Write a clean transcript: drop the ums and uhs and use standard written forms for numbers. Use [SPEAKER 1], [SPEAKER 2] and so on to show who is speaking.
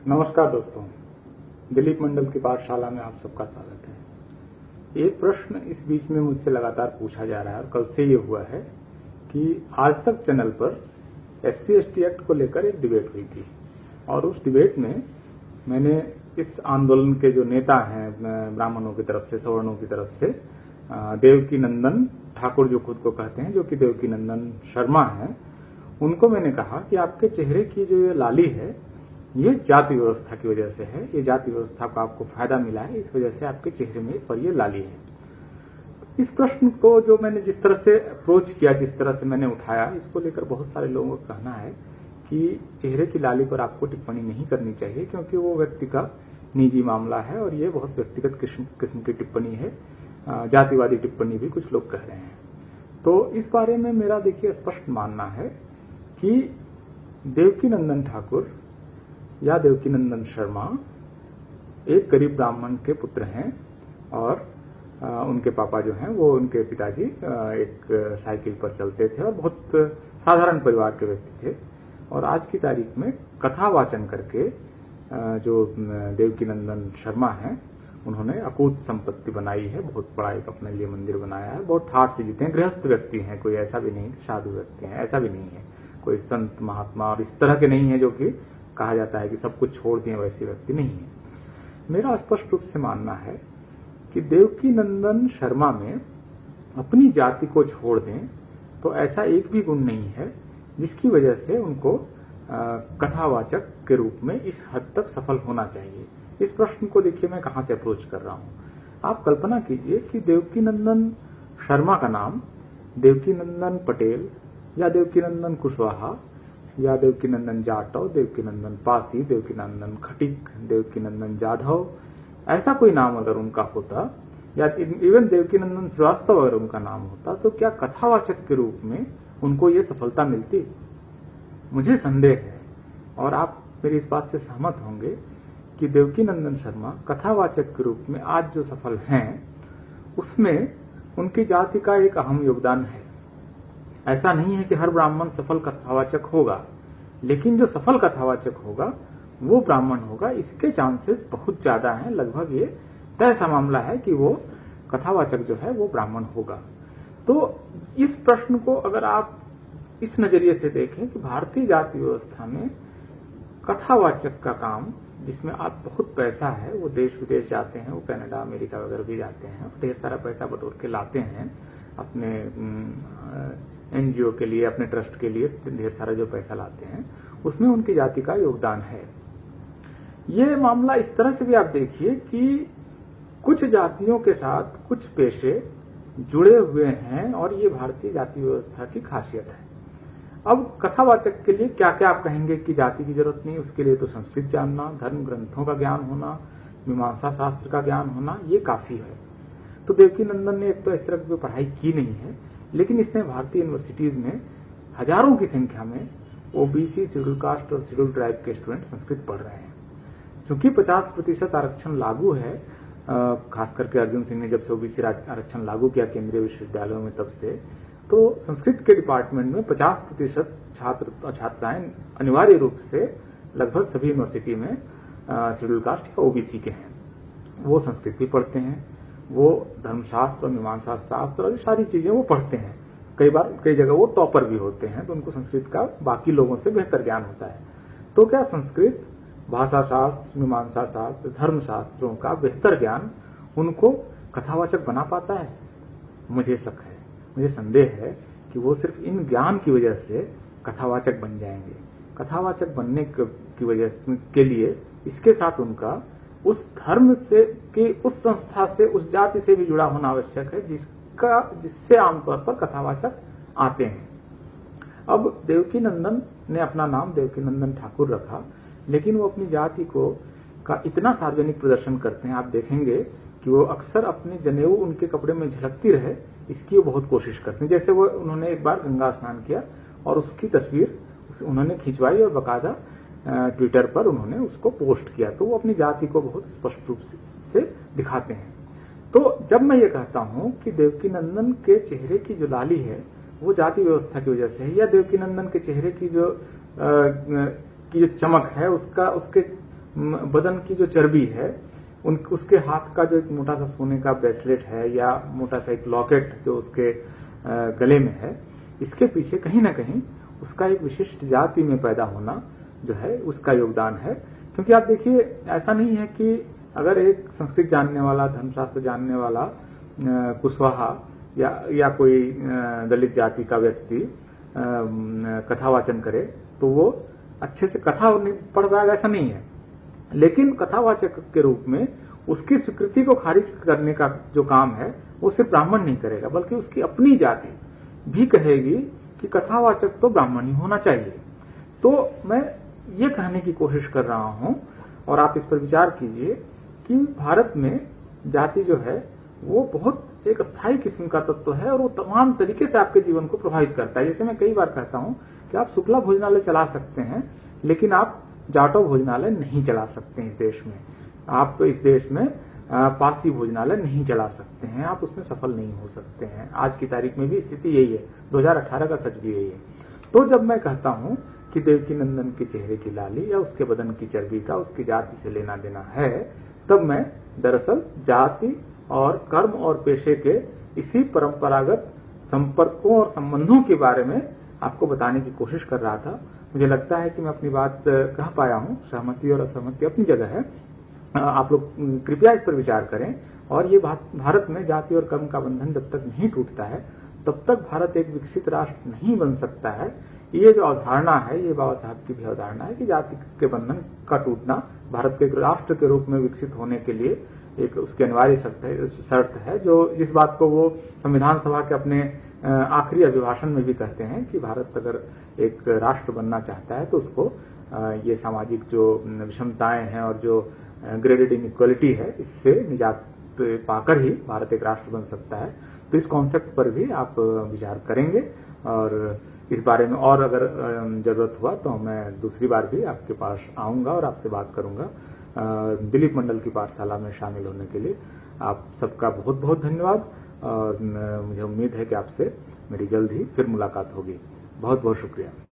[SPEAKER 1] नमस्कार दोस्तों, दिलीप मंडल की पाठशाला में आप सबका स्वागत है। एक प्रश्न इस बीच में मुझसे लगातार पूछा जा रहा है और कल से ये हुआ है कि आज तक चैनल पर SC/ST एक्ट को लेकर एक डिबेट हुई थी और उस डिबेट में मैंने इस आंदोलन के जो नेता हैं ब्राह्मणों की तरफ से, सवर्णों की तरफ से, देवकीनंदन ठाकुर जो खुद को कहते हैं, जो कि देवकीनंदन शर्मा हैं, उनको मैंने कहा कि आपके चेहरे की जो ये लाली है ये जाति व्यवस्था की वजह से है। ये जाति व्यवस्था का आपको फायदा मिला है, इस वजह से आपके चेहरे में पर ये लाली है। इस प्रश्न को जो मैंने जिस तरह से अप्रोच किया, जिस तरह से मैंने उठाया, इसको लेकर बहुत सारे लोगों का कहना है कि चेहरे की लाली पर आपको टिप्पणी नहीं करनी चाहिए क्योंकि वो व्यक्ति का निजी मामला है और ये बहुत व्यक्तिगत किस्म की टिप्पणी है, जातिवादी टिप्पणी भी कुछ लोग कह रहे हैं। तो इस बारे में मेरा देखिए स्पष्ट मानना है कि देवकीनंदन ठाकुर या देवकीनंदन शर्मा एक गरीब ब्राह्मण के पुत्र हैं और उनके पापा जो हैं वो, उनके पिताजी एक साइकिल पर चलते थे और बहुत साधारण परिवार के व्यक्ति थे। और आज की तारीख में कथा वाचन करके जो देवकीनंदन शर्मा हैं, उन्होंने अकूत संपत्ति बनाई है, बहुत बड़ा एक अपने लिए मंदिर बनाया है, बहुत ठाठ से जीते हैं, गृहस्थ व्यक्ति हैं, कोई ऐसा भी नहीं साधु व्यक्ति हैं, ऐसा भी नहीं है, कोई संत महात्मा और इस तरह के नहीं है जो कि कहा जाता है कि सब कुछ छोड़ दिए, वैसे व्यक्ति नहीं है। मेरा स्पष्ट रूप से मानना है कि देवकीनंदन शर्मा में अपनी जाति को छोड़ दें तो ऐसा एक भी गुण नहीं है जिसकी वजह से उनको कथावाचक के रूप में इस हद तक सफल होना चाहिए। इस प्रश्न को देखिए मैं कहां से अप्रोच कर रहा हूं। आप कल्पना कीजिए कि देवकीनंदन शर्मा का नाम देवकीनंदन पटेल या देवकीनंदन कुशवाहा या देवकीनंदन जाटव, देवकीनंदन पासी, देवकीनंदन खटीक, देवकीनंदन जाधव, ऐसा कोई नाम अगर उनका होता या इवन देवकीनंदन श्रीवास्तव अगर उनका नाम होता तो क्या कथावाचक के रूप में उनको ये सफलता मिलती? मुझे संदेह है और आप मेरी इस बात से सहमत होंगे कि देवकीनंदन शर्मा कथावाचक के रूप में आज जो सफल हैं उसमें उनकी जाति का एक अहम योगदान है। ऐसा नहीं है कि हर ब्राह्मण सफल कथावाचक होगा, लेकिन जो सफल कथावाचक होगा वो ब्राह्मण होगा, इसके चांसेस बहुत ज्यादा हैं। लगभग ये तय सा मामला है कि वो कथावाचक जो है वो ब्राह्मण होगा। तो इस प्रश्न को अगर आप इस नजरिए से देखें कि भारतीय जाति व्यवस्था में कथावाचक का काम, जिसमें आप बहुत पैसा है, वो देश विदेश जाते हैं, वो कनाडा अमेरिका वगैरह भी जाते हैं, ढेर सारा पैसा बटोर के लाते हैं अपने NGO के लिए, अपने ट्रस्ट के लिए ढेर सारा जो पैसा लाते हैं, उसमें उनकी जाति का योगदान है। ये मामला इस तरह से भी आप देखिए कि कुछ जातियों के साथ कुछ पेशे जुड़े हुए हैं और ये भारतीय जाति व्यवस्था की खासियत है। अब कथावाचक के लिए क्या क्या आप कहेंगे कि जाति की जरूरत नहीं, उसके लिए तो संस्कृत जानना, धर्म ग्रंथों का ज्ञान होना, मीमांसा शास्त्र का ज्ञान होना, ये काफी है। तो देवकीनंदन ने एक तो इस तरह की पढ़ाई की नहीं है, लेकिन इसने भारतीय यूनिवर्सिटीज में हजारों की संख्या में OBC, शेड्यूल कास्ट और शेड्यूल ट्राइब के स्टूडेंट संस्कृत पढ़ रहे हैं। क्योंकि 50% आरक्षण लागू है, खास करके अर्जुन सिंह ने जब से OBC आरक्षण लागू किया केंद्रीय विश्वविद्यालयों में, तब से तो संस्कृत के डिपार्टमेंट में 50% छात्र और छात्राएं अनिवार्य रूप से लगभग सभी यूनिवर्सिटी में शेड्यूल कास्ट या OBC के हैं। वो संस्कृत भी पढ़ते हैं, वो धर्मशास्त्र और मीमांसा शास्त्र और सारी चीजें वो पढ़ते हैं। कई जगह वो टॉपर भी होते हैं, तो उनको संस्कृत का बाकी लोगों से बेहतर ज्ञान होता है। तो क्या संस्कृत, भाषा शास्त्र, मीमांसा शास्त्र, धर्म शास्त्रों का बेहतर ज्ञान उनको कथावाचक बना पाता है? मुझे शक है, मुझे संदेह है कि वो सिर्फ इन ज्ञान की वजह से कथावाचक बन जाएंगे। कथावाचक बनने की वजह के लिए इसके साथ उनका उस धर्म से कि उस संस्था से, उस जाति से भी जुड़ा होना आवश्यक है जिससे आमतौर पर कथावाचक आते हैं। अब देवकीनंदन ने अपना नाम देवकीनंदन ठाकुर रखा, लेकिन वो अपनी जाति का इतना सार्वजनिक प्रदर्शन करते हैं, आप देखेंगे कि वो अक्सर अपने जनेऊ उनके कपड़े में झलकती रहे, इसकी वो बहुत कोशिश करते हैं। जैसे वो उन्होंने एक बार गंगा स्नान किया और उसकी तस्वीर उन्होंने खिंचवाई और बाकायदा ट्विटर पर उन्होंने उसको पोस्ट किया, तो वो अपनी जाति को बहुत स्पष्ट रूप से दिखाते हैं। तो जब मैं ये कहता हूं कि देवकीनंदन के चेहरे की जो लाली है वो जाति व्यवस्था की वजह से है, या देवकीनंदन के चेहरे की जो चमक है उसके बदन की जो चर्बी है, उसके हाथ का जो एक मोटा सा सोने का ब्रेसलेट है या मोटा सा एक लॉकेट जो उसके गले में है, इसके पीछे कहीं ना कहीं उसका एक विशिष्ट जाति में पैदा होना जो है उसका योगदान है। क्योंकि आप देखिए, ऐसा नहीं है कि अगर एक संस्कृत जानने वाला, धर्मशास्त्र जानने वाला कुशवाहा या कोई दलित जाति का व्यक्ति कथावाचन करे तो वो अच्छे से कथा पढ़ पाएगा, ऐसा नहीं है। लेकिन कथावाचक के रूप में उसकी स्वीकृति को खारिज करने का जो काम है वो सिर्फ ब्राह्मण नहीं करेगा, बल्कि उसकी अपनी जाति भी कहेगी कि कथावाचक तो ब्राह्मण ही होना चाहिए। तो मैं ये कहने की कोशिश कर रहा हूं, और आप इस पर विचार कीजिए कि भारत में जाति जो है वो बहुत एक स्थायी किस्म का तत्व है और वो तमाम तरीके से आपके जीवन को प्रभावित करता है। जैसे मैं कई बार कहता हूं कि आप शुक्ला भोजनालय चला सकते हैं, लेकिन आप जाटो भोजनालय नहीं चला सकते हैं। इस देश में आप इस देश में पारसी भोजनालय नहीं चला सकते हैं, आप उसमें सफल नहीं हो सकते हैं। आज की तारीख में भी स्थिति यही है, 2018 का सच भी यही है। तो जब मैं कहता हूं कि देवकी नंदन के चेहरे की लाली या उसके बदन की चर्बी का उसकी जाति से लेना देना है, तब मैं दरअसल जाति और कर्म और पेशे के इसी परंपरागत संपर्कों और संबंधों के बारे में आपको बताने की कोशिश कर रहा था। मुझे लगता है कि मैं अपनी बात कह पाया हूं। सहमति और असहमति अपनी जगह है, आप लोग कृपया इस पर विचार करें। और ये भारत में जाति और कर्म का बंधन जब तक नहीं टूटता है तब तक भारत एक विकसित राष्ट्र नहीं बन सकता है। ये जो अवधारणा है, ये बाबा साहब की भी अवधारणा है कि जाति के बंधन का टूटना भारत के एक राष्ट्र के रूप में विकसित होने के लिए एक उसकी अनिवार्य शर्त है, जो इस बात को वो संविधान सभा के अपने आखिरी अभिभाषण में भी कहते हैं कि भारत अगर एक राष्ट्र बनना चाहता है तो उसको ये सामाजिक जो विषमताएं हैं और जो ग्रेडेड इनइक्वालिटी है, इससे निजात पाकर ही भारत एक राष्ट्र बन सकता है। तो इस कॉन्सेप्ट पर भी आप विचार करेंगे और इस बारे में और अगर जरूरत हुआ तो मैं दूसरी बार भी आपके पास आऊंगा और आपसे बात करूंगा। दिलीप मंडल की पाठशाला में शामिल होने के लिए आप सबका बहुत बहुत धन्यवाद, और मुझे उम्मीद है कि आपसे मेरी जल्द ही फिर मुलाकात होगी। बहुत बहुत शुक्रिया।